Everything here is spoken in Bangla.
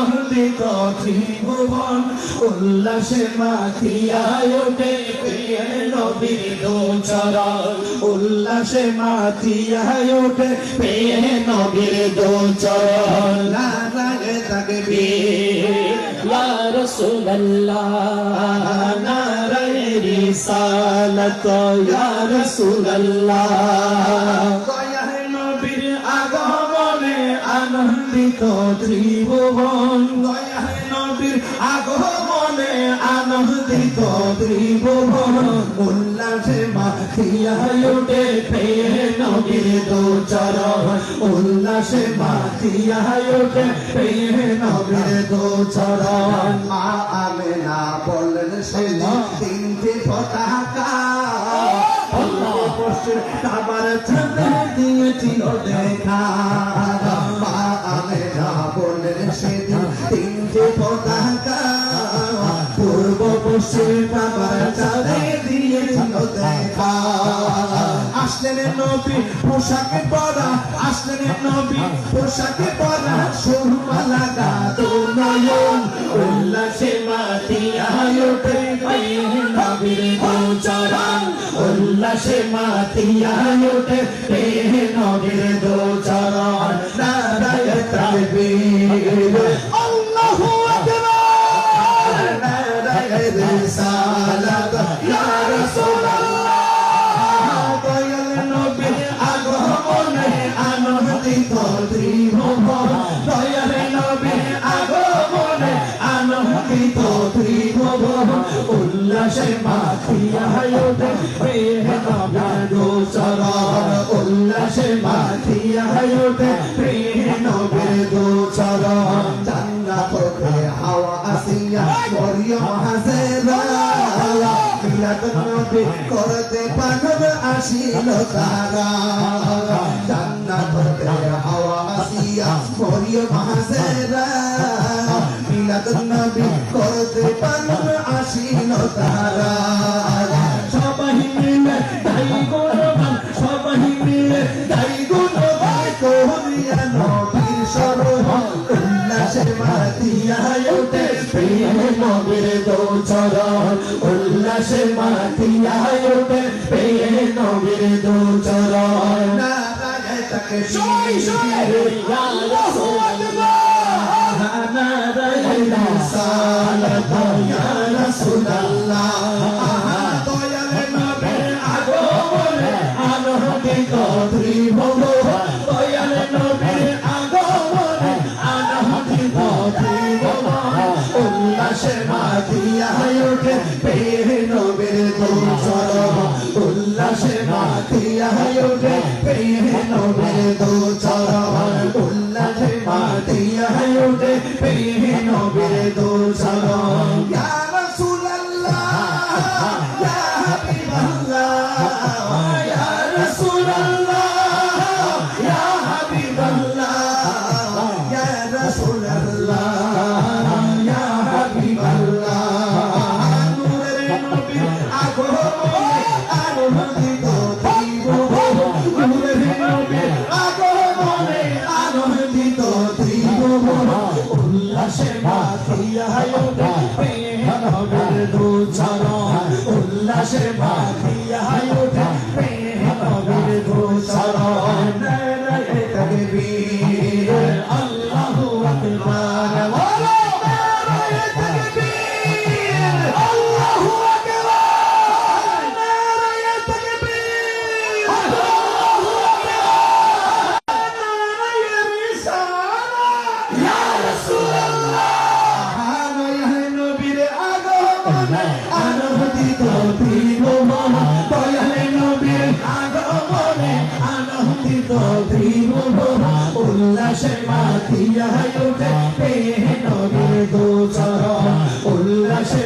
আনন্দিত ত্রিভুবন উল্লাসে মাতিয়া ওঠে প্রিয় নবীর দোচরণ উল্লাসে মাতিয়া ওঠে প্রিয় নবীর দোচরণ নারায়ে তাকবীর ইয়া রাসূলুল্লাহ নারায়ে রিসালাত ইয়া রাসূলুল্লাহ দয়ার নবীর আগমনে আনন্দিত ত্রিভুবন দয়ার নবীর আগমনে আনন্দিত ত্রিভুবন উল্লাসে মাতিয়া ওঠে প্রিয় নবীর দোচরণ উল্লাসে মাতিয়া ওঠে প্রিয় নবীর দোচরণ মা আমেনা বললেন সেদিন তিনটি পতাকা কাবার ছাদে দিয়েছিল দেখা মা আমেনা বললেন সেদিন তিনটি পতাকা পূর্ব পশ্চিম কাবার ছাদে দিয়েছিল দেখা আসলেন নবী পোশাকে পরা আসলেন নবী পোশাকে পরা সুরমা লাগা নয়ন উল্লাসে মাতিয়া ওঠে প্রিয় নবীর দোচরণ উল্লাসে মাতিয়া ওঠে প্রিয় নবীর দোচরণ নারায়ে তাকবীর আল্লাহু আকবার নারায়ে রিসালাত ইয়া রাসূলুল্লাহ দয়াল নবীর আগমনে আনন্দিত ত্রিভুবন দয়াল নবীর আগমনে আনন্দিত ত্রিভুবন উল্লাসে মাতিয়া ওঠে প্রিয় নবীর দোচরণ উল্লাসে মাতিয়া ওঠে প্রিয় নবীর দোচরণ জান্নাত হতে হাওয়া আসিয়া মরিয়ম হাজেরা মিলাদুন নবী করতে পাগল আসিল তারা জান্নাত হতে হাওয়া আসিয়া মরিয়ম হাজেরা মিলাদুন নবী করতে পাগল আসিল তারা সবাই মিলে গাই গুণগান সবাই মিলে গাই গুণগান করিয়া নবীর শরণ উল্লাসে মাতিয়া ওঠে প্রিয় নবীর দোচরণ উল্লাসে মাতিয়া ওঠে প্রিয় নবীর দোচরণ নারায়ে তাকবীর ইয়া রাসূলুল্লাহ নারায়ে রিসালাত ইয়া রাসূলুল্লাহ দয়াল নবীর আগমনে আনন্দিত ত্রিভুবন দয়াল নবীর আগমনে আনন্দিত ত্রিভুবন উল্লাসে মাতিয়া ওঠে প্রিয় নবীর দোচরণ উল্লাসে মাতিয়া ওঠে প্রিয় নবীর দোচরণ উল্লাসে মাতিয়া ওঠে প্রিয় নবীর দোচরণ ইয়া রাসূলুল্লাহ ইয়া হাবিবাল্লাহ ইয়া রাসূলুল্লাহ ইয়া হাবিবাল্লাহ ইয়া রাসূলুল্লাহ ইয়া হাবিবাল্লাহ নূরের নবীর আগমনে আনন্দিত ত্রিভুবন নূরের নবীর আগমনে আনন্দিত ত্রিভুবন উল্লাসে মাতিয়া ওঠে প্রিয় নবীর দোচরণ উল্লাসে মাতিয়া ওঠে প্রিয় নবীর দোচরণ নারায়ে তাকবীর আল্লাহু আকবার বলো নারায়ে তাকবীর আল্লাহু আকবার নারায়ে তাকবীর আল্লাহু আকবার নারায়ে রিসালাত ইয়া রাসূলুল্লাহ নয়া নবীর আগমনে আনন্দিত ত্রিভুবন দয়াল নবীর আগমনে আনন্দিত ত্রিভুবন উল্লাসে মাতিয়া ওঠে প্রিয় নবীর দোচরণ উল্লাসে